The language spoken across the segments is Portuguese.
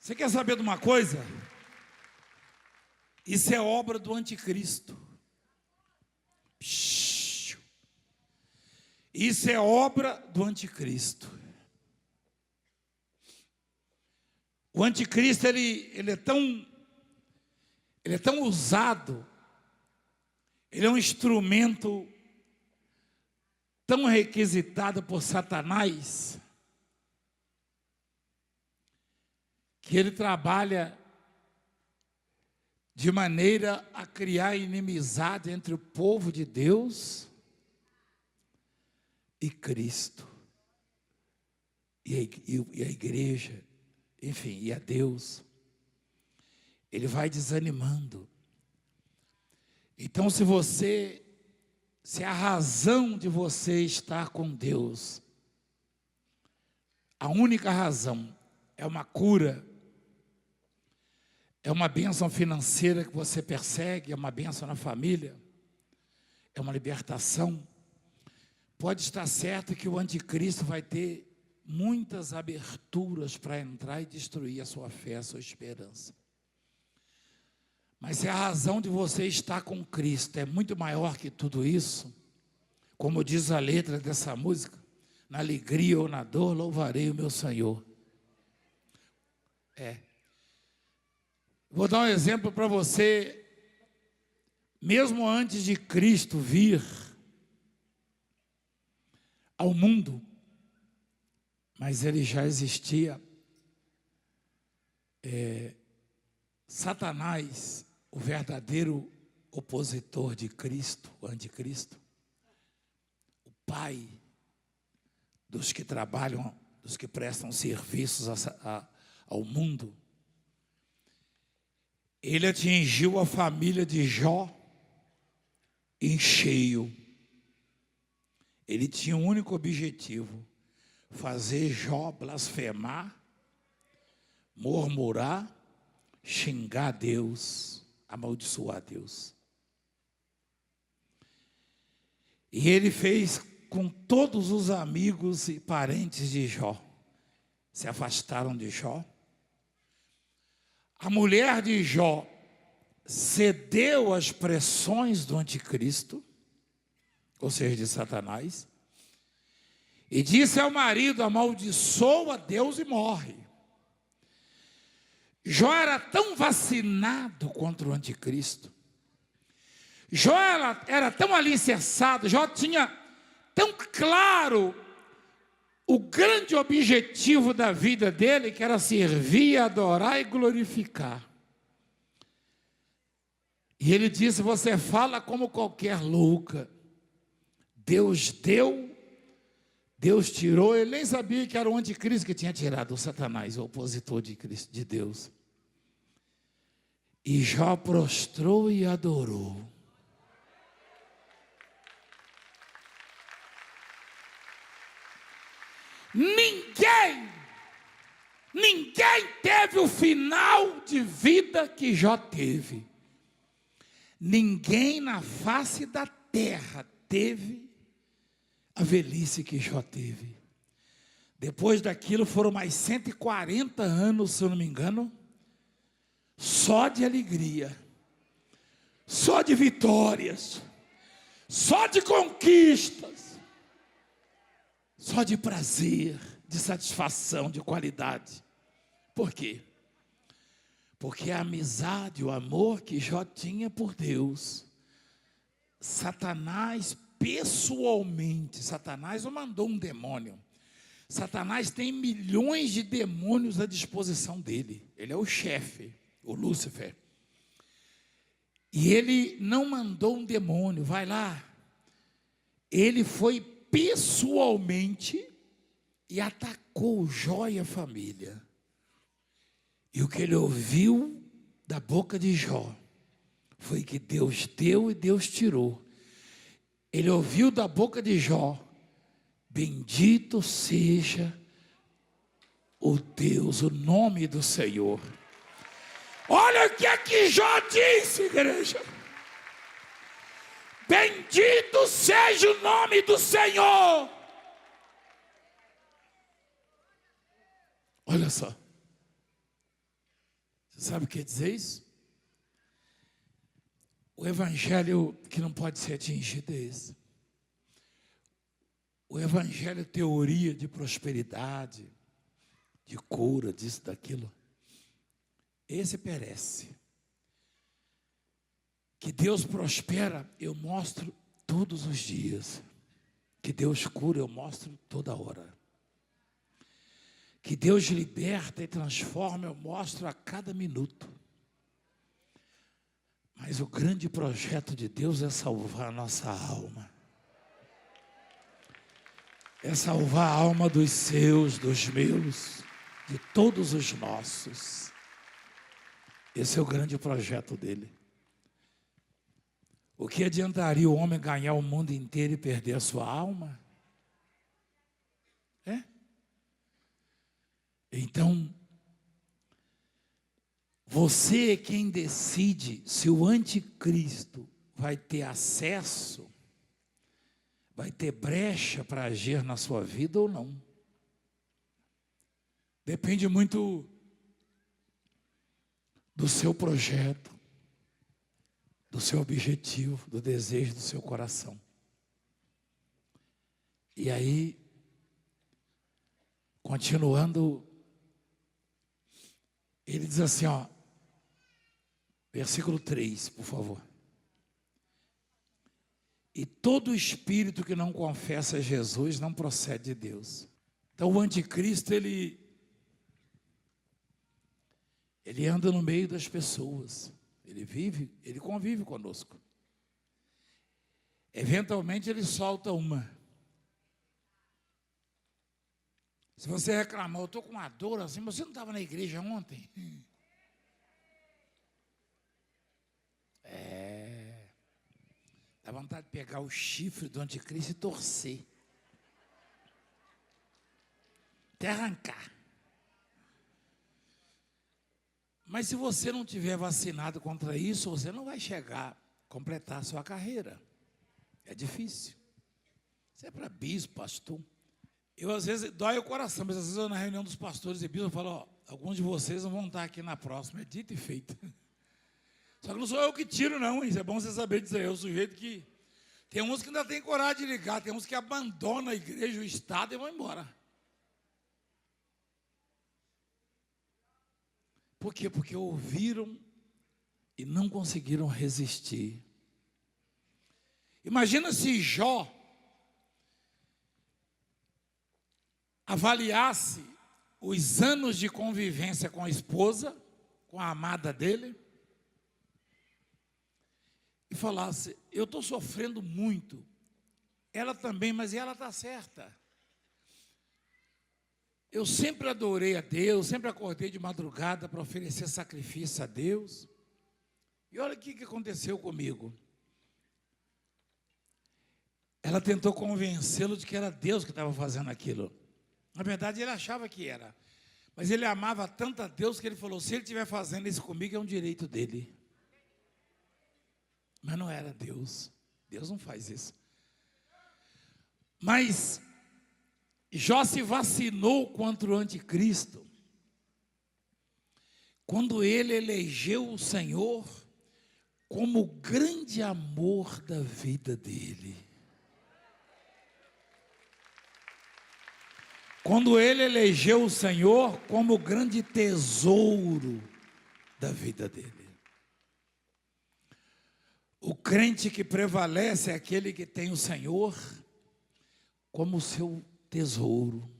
Você quer saber de uma coisa? Isso é obra do anticristo. Isso é obra do anticristo. O anticristo ele é tão usado, ele é um instrumento tão requisitado por Satanás, que ele trabalha de maneira a criar inimizade entre o povo de Deus e Cristo, e a igreja, enfim, e a Deus. Ele vai desanimando. Então, se a razão de você estar com Deus, a única razão é uma cura, é uma bênção financeira que você persegue, é uma bênção na família, é uma libertação, pode estar certo que o anticristo vai ter muitas aberturas para entrar e destruir a sua fé, a sua esperança. Mas se a razão de você estar com Cristo é muito maior que tudo isso, como diz a letra dessa música, na alegria ou na dor, louvarei o meu Senhor. Vou dar um exemplo para você. Mesmo antes de Cristo vir ao mundo, mas ele já existia, Satanás, o verdadeiro opositor de Cristo, o anticristo, o pai dos que trabalham, dos que prestam serviços ao mundo, ele atingiu a família de Jó em cheio. Ele tinha um único objetivo: fazer Jó blasfemar, murmurar, xingar Deus, amaldiçoar Deus. E ele fez com todos os amigos e parentes de Jó, se afastaram de Jó. A mulher de Jó cedeu às pressões do anticristo, ou seja, de Satanás, e disse ao marido: amaldiçoa Deus e morre. Jó era tão vacinado contra o anticristo, Jó era tão alicerçado, Jó tinha tão claro o grande objetivo da vida dele, que era servir, adorar e glorificar. E ele disse: você fala como qualquer louca. Deus deu, Deus tirou. Ele nem sabia que era o anticristo que tinha tirado, o Satanás, o opositor de Cristo, de Deus. E Jó prostrou e adorou. Ninguém teve o final de vida que Jó teve. Ninguém na face da terra teve a velhice que Jó teve. Depois daquilo foram mais 140 anos, se eu não me engano, só de alegria, só de vitórias, só de conquistas, só de prazer, de satisfação, de qualidade. Por quê? Porque a amizade, o amor que Jó tinha por Deus, Satanás pessoalmente, Satanás não mandou um demônio. Satanás tem milhões de demônios à disposição dele. Ele é o chefe, o Lúcifer. E ele não mandou um demônio, vai lá. Ele foi pessoalmente e atacou Jó e a família. E o que ele ouviu da boca de Jó foi que Deus deu e Deus tirou. Ele ouviu da boca de Jó: bendito seja o Deus, o nome do Senhor. Olha o que é que Jó disse, igreja: bendito seja o nome do Senhor. Olha só. Sabe o que quer dizer isso? O evangelho que não pode ser atingido é esse. O evangelho teoria de prosperidade, de cura, disso, daquilo. Esse perece. Que Deus prospera, eu mostro todos os dias. Que Deus cura, eu mostro toda hora. Que Deus liberta e transforma, eu mostro a cada minuto. Mas o grande projeto de Deus é salvar a nossa alma. É salvar a alma dos seus, dos meus, de todos os nossos. Esse é o grande projeto dele. O que adiantaria o homem ganhar o mundo inteiro e perder a sua alma? É? Então, você é quem decide se o anticristo vai ter acesso, vai ter brecha para agir na sua vida ou não. Depende muito do seu projeto, do seu objetivo, do desejo do seu coração. E aí, continuando, ele diz assim, ó, versículo 3, por favor. E todo espírito que não confessa Jesus não procede de Deus. Então o anticristo, ele anda no meio das pessoas. Ele convive conosco. Eventualmente ele solta uma. Se você reclamar, eu estou com uma dor assim, mas você não estava na igreja ontem? Dá vontade de pegar o chifre do anticristo e torcer. Até arrancar. Mas se você não tiver vacinado contra isso, você não vai chegar a completar a sua carreira. É difícil. Isso é para bispo, pastor. Eu às vezes dói o coração, mas às vezes eu na reunião dos pastores e bispos eu falo, ó, alguns de vocês não vão estar aqui na próxima. É dito e feito. Só que não sou eu que tiro, não, hein? Isso é bom você saber dizer. É o sujeito que... Tem uns que ainda tem coragem de ligar, tem uns que abandonam a igreja, o Estado e vão embora. Por quê? Porque ouviram e não conseguiram resistir. Imagina se Jó avaliasse os anos de convivência com a esposa, com a amada dele, e falasse, eu estou sofrendo muito, ela também, mas ela está certa. Eu sempre adorei a Deus, sempre acordei de madrugada para oferecer sacrifício a Deus, e olha o que aconteceu comigo. Ela tentou convencê-lo de que era Deus que estava fazendo aquilo. Na verdade, ele achava que era, mas ele amava tanto a Deus que ele falou, se ele estiver fazendo isso comigo, é um direito dele. Mas não era Deus. Deus não faz isso. Mas Jó se vacinou contra o anticristo quando ele elegeu o Senhor como o grande amor da vida dele. Quando ele elegeu o Senhor como o grande tesouro da vida dele. O crente que prevalece é aquele que tem o Senhor como o seu tesouro.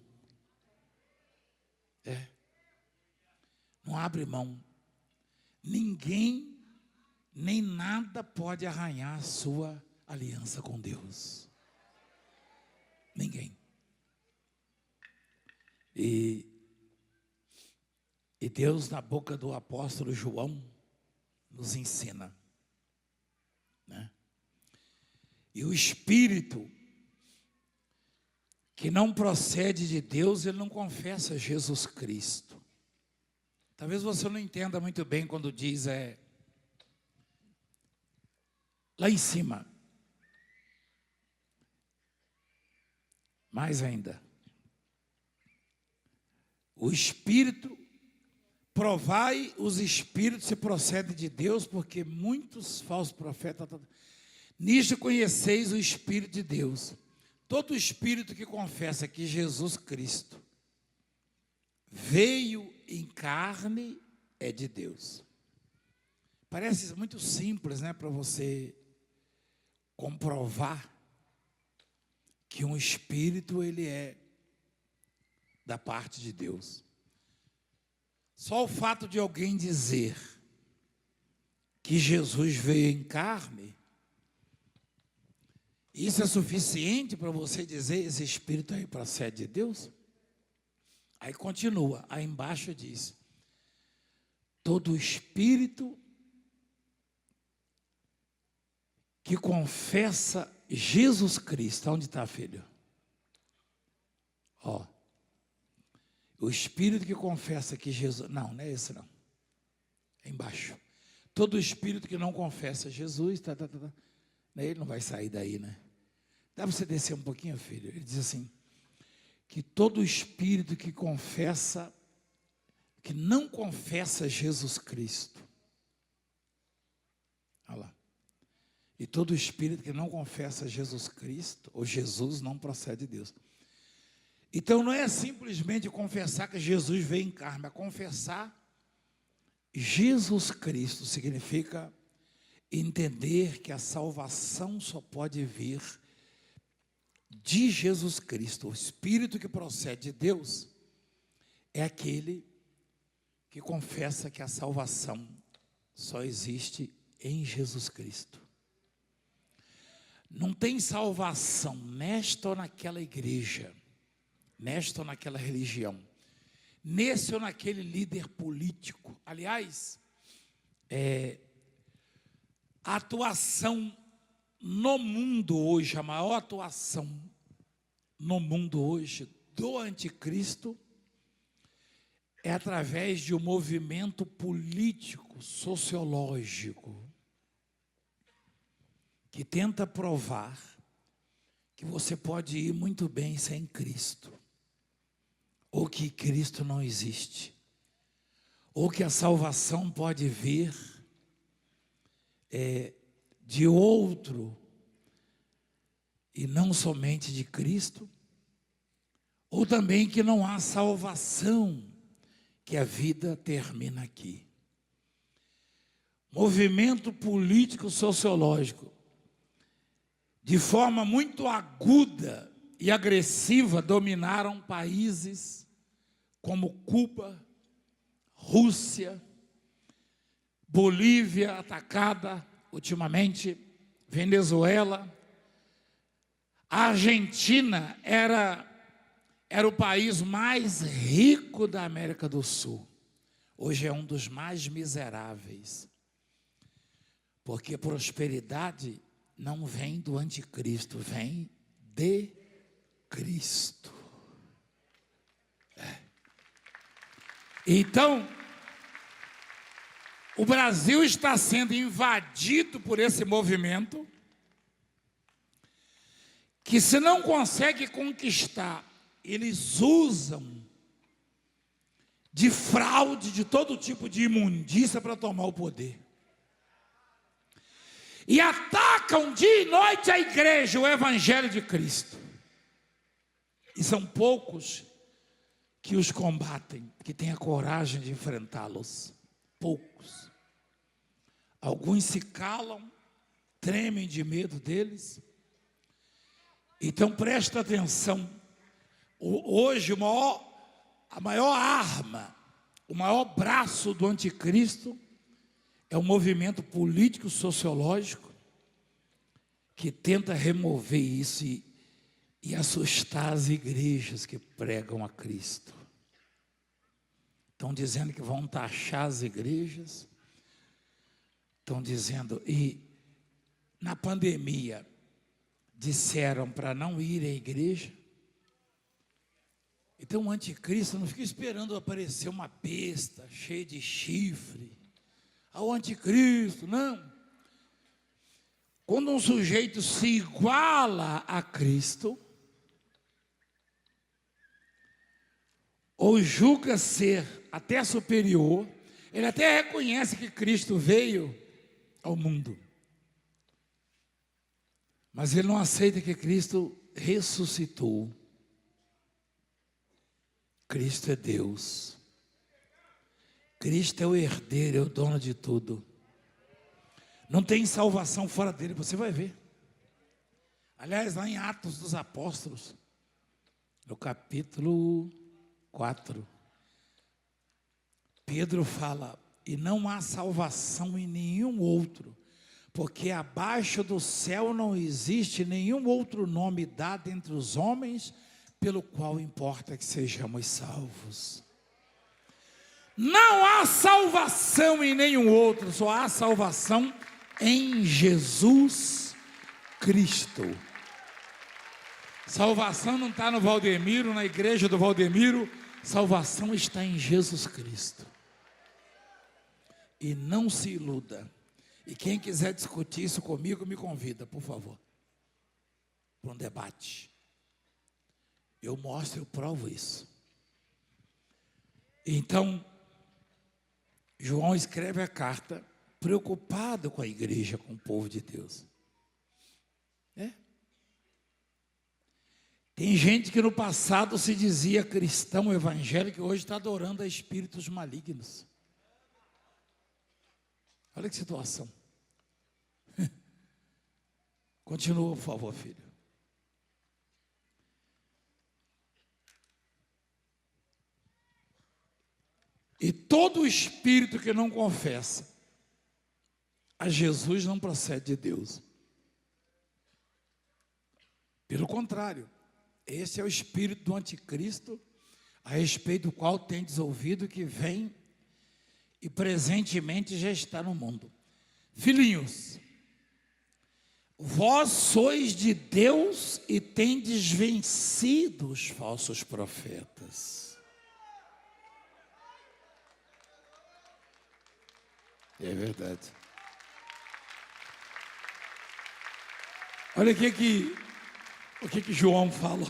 Não abre mão. Ninguém, nem nada pode arranhar a sua aliança com Deus. Ninguém. E Deus, na boca do apóstolo João, nos ensina. Né? E o espírito que não procede de Deus, ele não confessa Jesus Cristo. Talvez você não entenda muito bem quando diz lá em cima. Mais ainda. O espírito provai os espíritos se procedem de Deus, porque muitos falsos profetas. Nisto conheceis o Espírito de Deus. Todo espírito que confessa que Jesus Cristo veio em carne é de Deus. Parece muito simples, né, para você comprovar que um espírito ele é da parte de Deus. Só o fato de alguém dizer que Jesus veio em carne, isso é suficiente para você dizer esse espírito aí procede de Deus? Aí continua, aí embaixo diz: todo espírito que confessa Jesus Cristo. Onde está, filho? Ó. O espírito que confessa que Jesus... Não é esse não. É embaixo. Todo espírito que não confessa Jesus, ele não vai sair daí, né? Dá para você descer um pouquinho, filho? Ele diz assim, que todo espírito que confessa, que não confessa Jesus Cristo. Olha lá. E todo espírito que não confessa Jesus Cristo, ou Jesus, não procede de Deus. Então não é simplesmente confessar que Jesus veio em carne, mas confessar Jesus Cristo significa entender que a salvação só pode vir de Jesus Cristo. O Espírito que procede de Deus é aquele que confessa que a salvação só existe em Jesus Cristo. Não tem salvação nesta ou naquela igreja, nesta ou naquela religião, nesse ou naquele líder político. Aliás, a atuação no mundo hoje, a maior atuação no mundo hoje do anticristo é através de um movimento político, sociológico, que tenta provar que você pode ir muito bem sem Cristo, ou que Cristo não existe, ou que a salvação pode vir de outro, e não somente de Cristo, ou também que não há salvação, que a vida termina aqui. Movimento político sociológico, de forma muito aguda e agressiva, dominaram países como Cuba, Rússia, Bolívia atacada ultimamente, Venezuela. A Argentina era o país mais rico da América do Sul. Hoje é um dos mais miseráveis, porque prosperidade não vem do anticristo, vem de Cristo. Então, o Brasil está sendo invadido por esse movimento, que se não consegue conquistar, eles usam de fraude, de todo tipo de imundícia para tomar o poder. E atacam dia e noite a igreja, o evangelho de Cristo. E são poucos que os combatem, que têm a coragem de enfrentá-los. Poucos. Alguns se calam, tremem de medo deles. Então presta atenção. Hoje a maior arma, o maior braço do anticristo é um movimento político sociológico que tenta remover isso e assustar as igrejas que pregam a Cristo. Estão dizendo que vão taxar as igrejas, estão dizendo, e na pandemia disseram para não ir à igreja. Então o anticristo não fica esperando aparecer uma besta cheia de chifre, ao anticristo, não. Quando um sujeito se iguala a Cristo, ou julga ser até superior. Ele até reconhece que Cristo veio ao mundo. Mas ele não aceita que Cristo ressuscitou. Cristo é Deus. Cristo é o herdeiro, é o dono de tudo. Não tem salvação fora dele, você vai ver. Aliás, lá em Atos dos Apóstolos, no capítulo 4, Pedro fala: e não há salvação em nenhum outro, porque abaixo do céu não existe nenhum outro nome dado entre os homens, pelo qual importa que sejamos salvos. Não há salvação em nenhum outro, só há salvação em Jesus Cristo. Salvação não está no Valdemiro, na igreja do Valdemiro. Salvação está em Jesus Cristo. E não se iluda. E quem quiser discutir isso comigo, me convida, por favor, para um debate. Eu mostro, eu provo isso. Então, João escreve a carta preocupado com a igreja, com o povo de Deus. Tem gente que no passado se dizia cristão evangélico e hoje está adorando a espíritos malignos. Olha que situação. Continua, por favor, filho. E todo espírito que não confessa a Jesus não procede de Deus. Pelo contrário, esse é o espírito do anticristo, a respeito do qual tendes ouvido que vem e presentemente já está no mundo. Filhinhos, vós sois de Deus e tendes vencido os falsos profetas. É verdade. Olha o que João falou.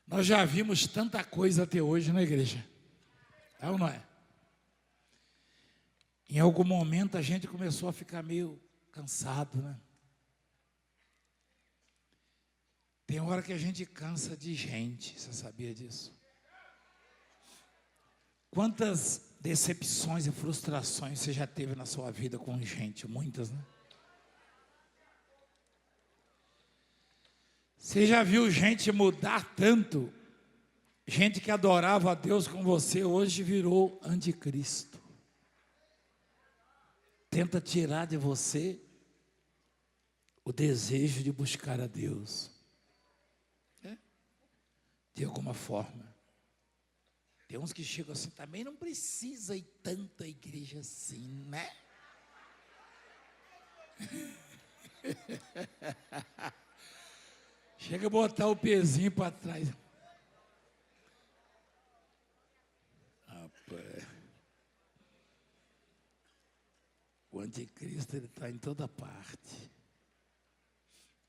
Nós já vimos tanta coisa até hoje na igreja. É ou não é? Em algum momento a gente começou a ficar meio cansado, né? Tem hora que a gente cansa de gente, você sabia disso? Quantas decepções e frustrações você já teve na sua vida com gente? Muitas, né? Você já viu gente mudar tanto? Gente que adorava a Deus com você, hoje virou anticristo. Tenta tirar de você o desejo de buscar a Deus. De alguma forma. Tem uns que chegam assim, também não precisa ir tanta igreja assim, né? Chega a botar o pezinho para trás. Rapaz. O anticristo, ele está em toda parte.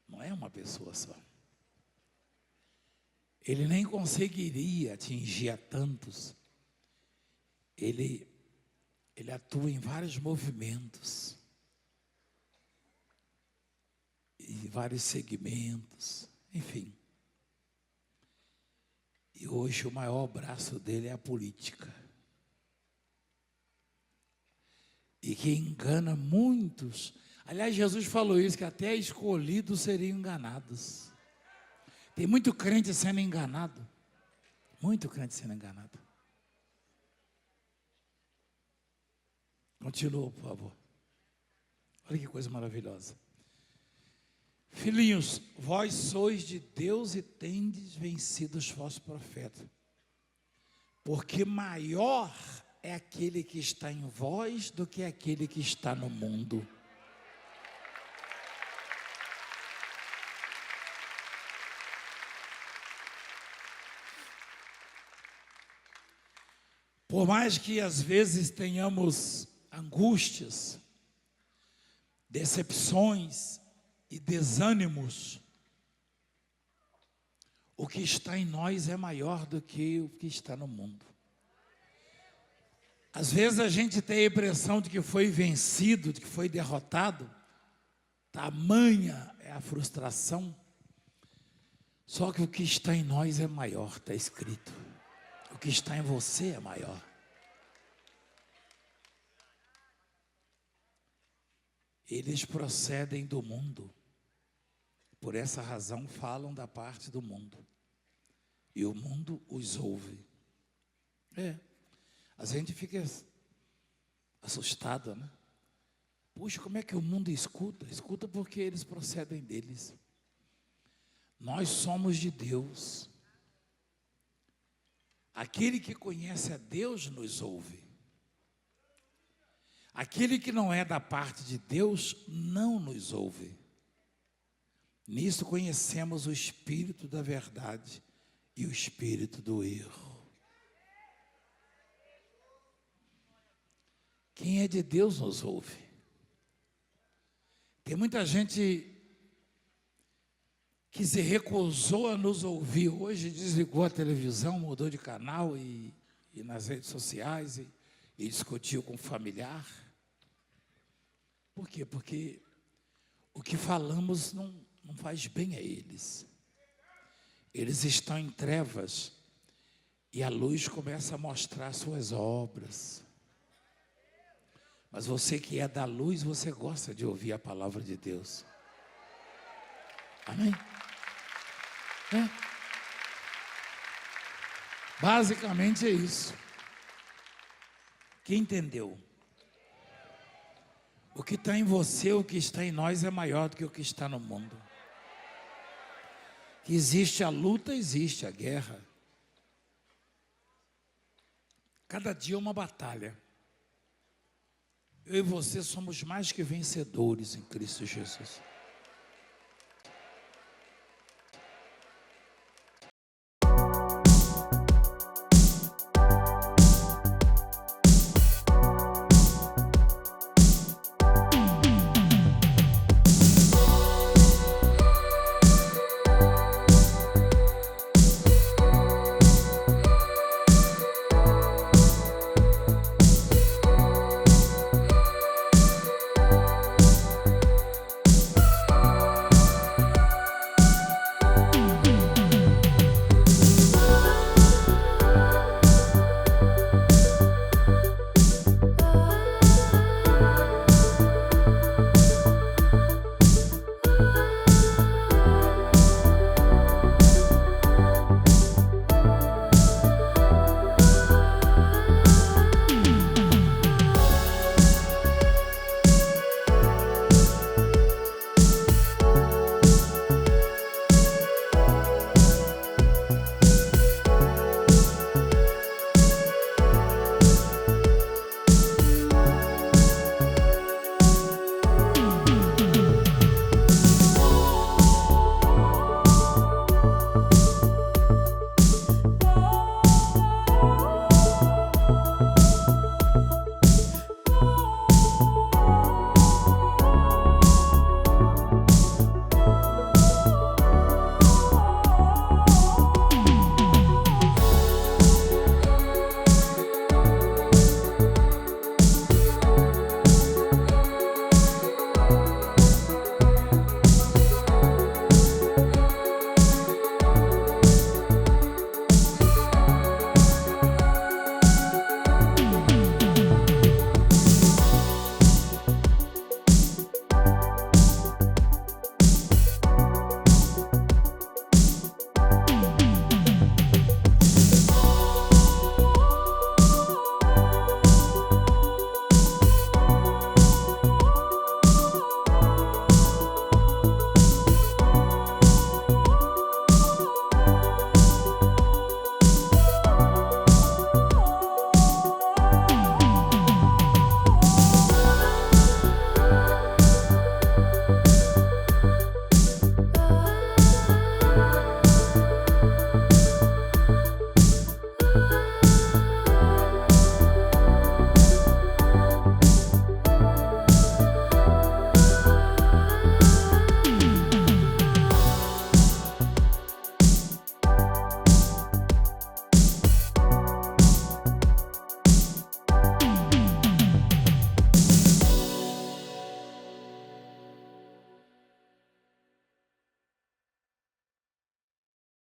Não é uma pessoa só. Ele nem conseguiria atingir a tantos. Ele atua em vários movimentos. Em vários segmentos. Enfim. E hoje o maior braço dele é a política. E que engana muitos. Aliás, Jesus falou isso, que até escolhidos seriam enganados. Tem muito crente sendo enganado. Muito crente sendo enganado. Continua, por favor. Olha que coisa maravilhosa. Filhinhos, vós sois de Deus e tendes vencido os falsos profetas. Porque maior é aquele que está em vós do que aquele que está no mundo. Por mais que às vezes tenhamos angústias, decepções e desânimos, o que está em nós é maior do que o que está no mundo. Às vezes a gente tem a impressão de que foi vencido, de que foi derrotado. Tamanha é a frustração. Só que o que está em nós é maior, está escrito. O que está em você é maior. Eles procedem do mundo. Por essa razão falam da parte do mundo. E o mundo os ouve. A gente fica assustado, né? Puxa, como é que o mundo escuta? Escuta porque eles procedem deles. Nós somos de Deus. Aquele que conhece a Deus nos ouve. Aquele que não é da parte de Deus não nos ouve. Nisso conhecemos o espírito da verdade e o espírito do erro. Quem é de Deus nos ouve. Tem muita gente que se recusou a nos ouvir hoje, desligou a televisão, mudou de canal e nas redes sociais e discutiu com o familiar. Por quê? Porque o que falamos não faz bem a eles. Eles estão em trevas e a luz começa a mostrar suas obras. Mas você que é da luz, você gosta de ouvir a palavra de Deus. Amém? Basicamente é isso. Quem entendeu? O que está em você, o que está em nós é maior do que o que está no mundo. Que existe a luta, existe a guerra. Cada dia é uma batalha. Eu e você somos mais que vencedores em Cristo Jesus.